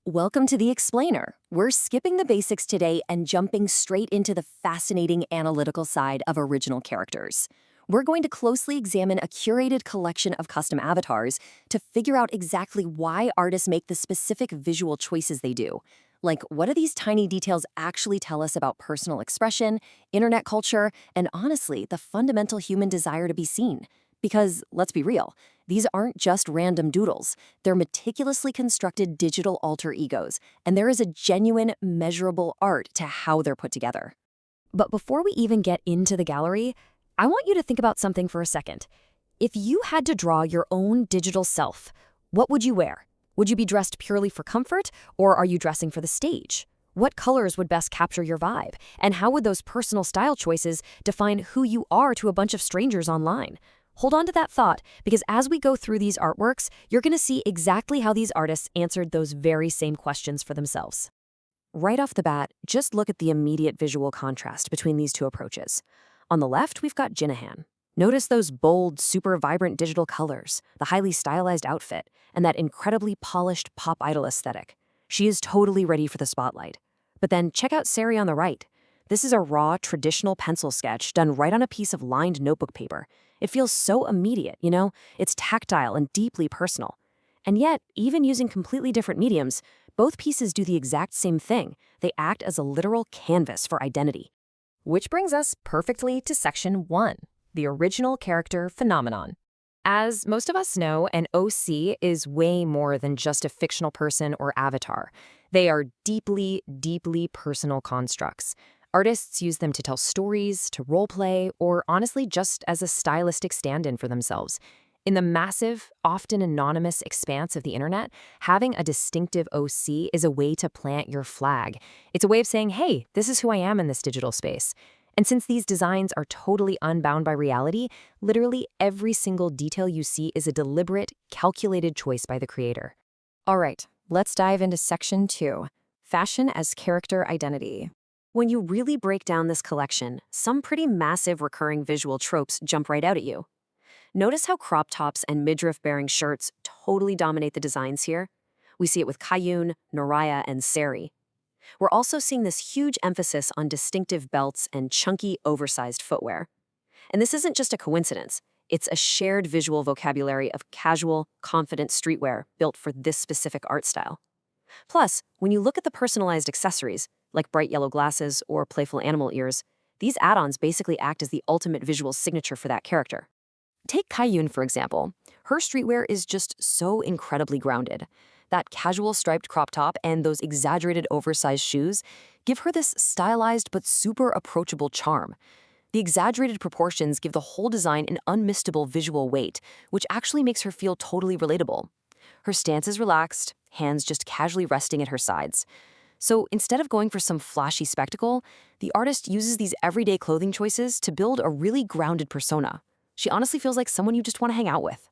Welcome to The Explainer. We're skipping the basics today and jumping straight into the fascinating analytical side of original characters. We're going to closely examine a curated collection of custom avatars to figure out exactly why artists make the specific visual choices they do. Like, what do these tiny details actually tell us about personal expression, internet culture, and honestly, the fundamental human desire to be seen? Because, let's be real, these aren't just random doodles. They're meticulously constructed digital alter egos, and there is a genuine, measurable art to how they're put together. But before we even get into the gallery, I want you to think about something for a second. If you had to draw your own digital self, what would you wear? Would you be dressed purely for comfort, or are you dressing for the stage? What colors would best capture your vibe? And how would those personal style choices define who you are to a bunch of strangers online? Hold on to that thought, because as we go through these artworks, you're going to see exactly how these artists answered those very same questions for themselves. Right off the bat, just look at the immediate visual contrast between these two approaches. On the left, we've got Jinahan. Notice those bold, super vibrant digital colors, the highly stylized outfit, and that incredibly polished pop idol aesthetic. She is totally ready for the spotlight. But then check out Sari on the right. This is a raw, traditional pencil sketch done right on a piece of lined notebook paper. It feels so immediate, you know? It's tactile and deeply personal. And yet, even using completely different mediums, both pieces do the exact same thing. They act as a literal canvas for identity. Which brings us perfectly to Section 1, the original character phenomenon. As most of us know, an OC is way more than just a fictional person or avatar. They are deeply, deeply personal constructs. Artists use them to tell stories, to roleplay, or honestly just as a stylistic stand-in for themselves. In the massive, often anonymous expanse of the internet, having a distinctive OC is a way to plant your flag. It's a way of saying, hey, this is who I am in this digital space. And since these designs are totally unbound by reality, literally every single detail you see is a deliberate, calculated choice by the creator. All right, let's dive into Section 2, Fashion as Character Identity. When you really break down this collection, some pretty massive recurring visual tropes jump right out at you. Notice how crop tops and midriff-bearing shirts totally dominate the designs here. We see it with Kayun, Noraya, and Sari. We're also seeing this huge emphasis on distinctive belts and chunky, oversized footwear. And this isn't just a coincidence. It's a shared visual vocabulary of casual, confident streetwear built for this specific art style. Plus, when you look at the personalized accessories, like bright yellow glasses or playful animal ears, these add-ons basically act as the ultimate visual signature for that character. Take Kayun, for example. Her streetwear is just so incredibly grounded. That casual striped crop top and those exaggerated oversized shoes give her this stylized but super approachable charm. The exaggerated proportions give the whole design an unmissable visual weight, which actually makes her feel totally relatable. Her stance is relaxed, hands just casually resting at her sides. So instead of going for some flashy spectacle, the artist uses these everyday clothing choices to build a really grounded persona. She honestly feels like someone you just want to hang out with.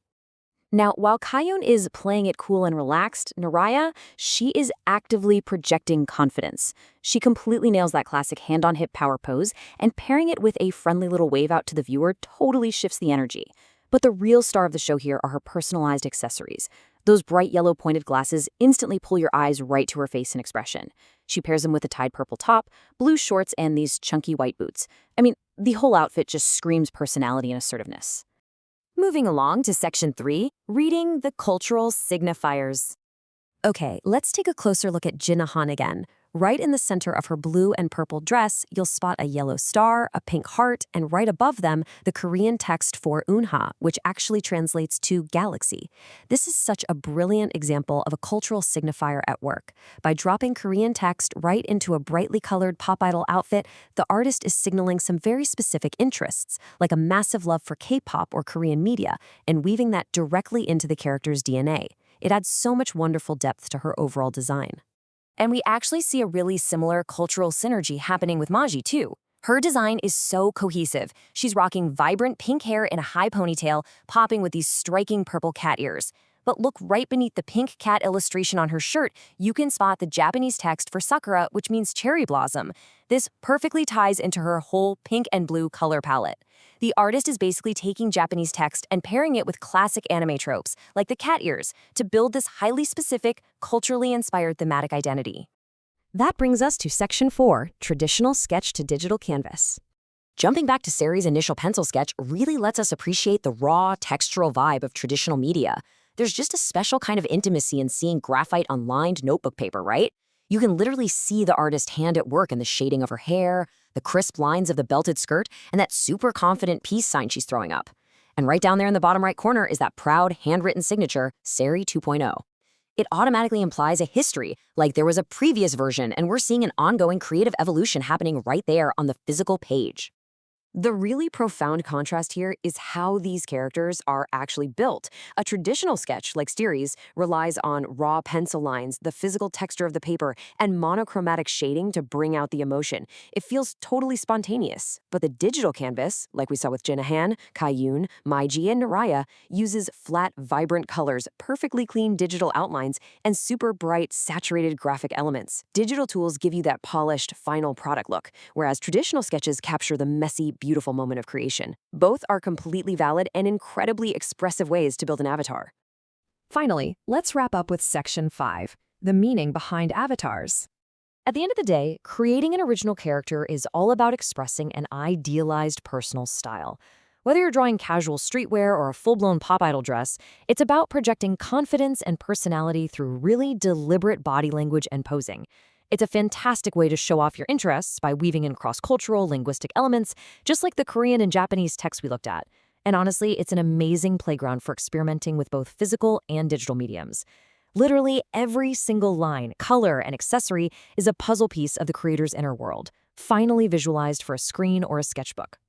Now, while Kayun is playing it cool and relaxed, Noraya, she is actively projecting confidence. She completely nails that classic hand-on-hip power pose, and pairing it with a friendly little wave out to the viewer totally shifts the energy. But the real star of the show here are her personalized accessories. Those bright yellow pointed glasses instantly pull your eyes right to her face and expression. She pairs them with a tied purple top, blue shorts, and these chunky white boots. I mean, the whole outfit just screams personality and assertiveness. Moving along to Section 3, reading the cultural signifiers. Okay, let's take a closer look at Jinahan again. Right in the center of her blue and purple dress, you'll spot a yellow star, a pink heart, and right above them, the Korean text for unha, which actually translates to galaxy. This is such a brilliant example of a cultural signifier at work. By dropping Korean text right into a brightly colored pop idol outfit, the artist is signaling some very specific interests, like a massive love for K-pop or Korean media, and weaving that directly into the character's DNA. It adds so much wonderful depth to her overall design. And we actually see a really similar cultural synergy happening with Maji, too. Her design is so cohesive. She's rocking vibrant pink hair in a high ponytail, popping with these striking purple cat ears. But look right beneath the pink cat illustration on her shirt, you can spot the Japanese text for sakura, which means cherry blossom. This perfectly ties into her whole pink and blue color palette. The artist is basically taking Japanese text and pairing it with classic anime tropes, like the cat ears, to build this highly specific, culturally inspired thematic identity. That brings us to Section 4, Traditional Sketch to Digital Canvas. Jumping back to Sari's initial pencil sketch really lets us appreciate the raw, textural vibe of traditional media. There's just a special kind of intimacy in seeing graphite on lined notebook paper, right? You can literally see the artist's hand at work in the shading of her hair, the crisp lines of the belted skirt, and that super confident peace sign she's throwing up. And right down there in the bottom right corner is that proud, handwritten signature, Sari 2.0. It automatically implies a history, like there was a previous version, and we're seeing an ongoing creative evolution happening right there on the physical page. The really profound contrast here is how these characters are actually built. A traditional sketch, like Sari's, relies on raw pencil lines, the physical texture of the paper, and monochromatic shading to bring out the emotion. It feels totally spontaneous. But the digital canvas, like we saw with Jinahan, Kaiyun, Maiji, and Naraya, uses flat, vibrant colors, perfectly clean digital outlines, and super bright, saturated graphic elements. Digital tools give you that polished, final product look, whereas traditional sketches capture the messy, beautiful moment of creation. Both are completely valid and incredibly expressive ways to build an avatar. Finally, let's wrap up with Section 5, the meaning behind avatars. At the end of the day, creating an original character is all about expressing an idealized personal style. Whether you're drawing casual streetwear or a full-blown pop idol dress, it's about projecting confidence and personality through really deliberate body language and posing. It's a fantastic way to show off your interests by weaving in cross-cultural, linguistic elements, just like the Korean and Japanese text we looked at. And honestly, it's an amazing playground for experimenting with both physical and digital mediums. Literally, every single line, color, and accessory is a puzzle piece of the creator's inner world, finally visualized for a screen or a sketchbook.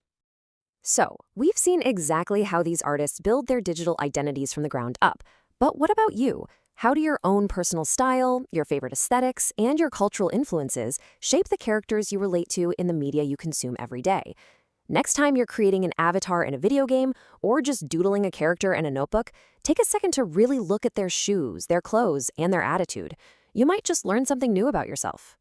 So, we've seen exactly how these artists build their digital identities from the ground up. But what about you? How do your own personal style, your favorite aesthetics, and your cultural influences shape the characters you relate to in the media you consume every day? Next time you're creating an avatar in a video game or just doodling a character in a notebook, take a second to really look at their shoes, their clothes, and their attitude. You might just learn something new about yourself.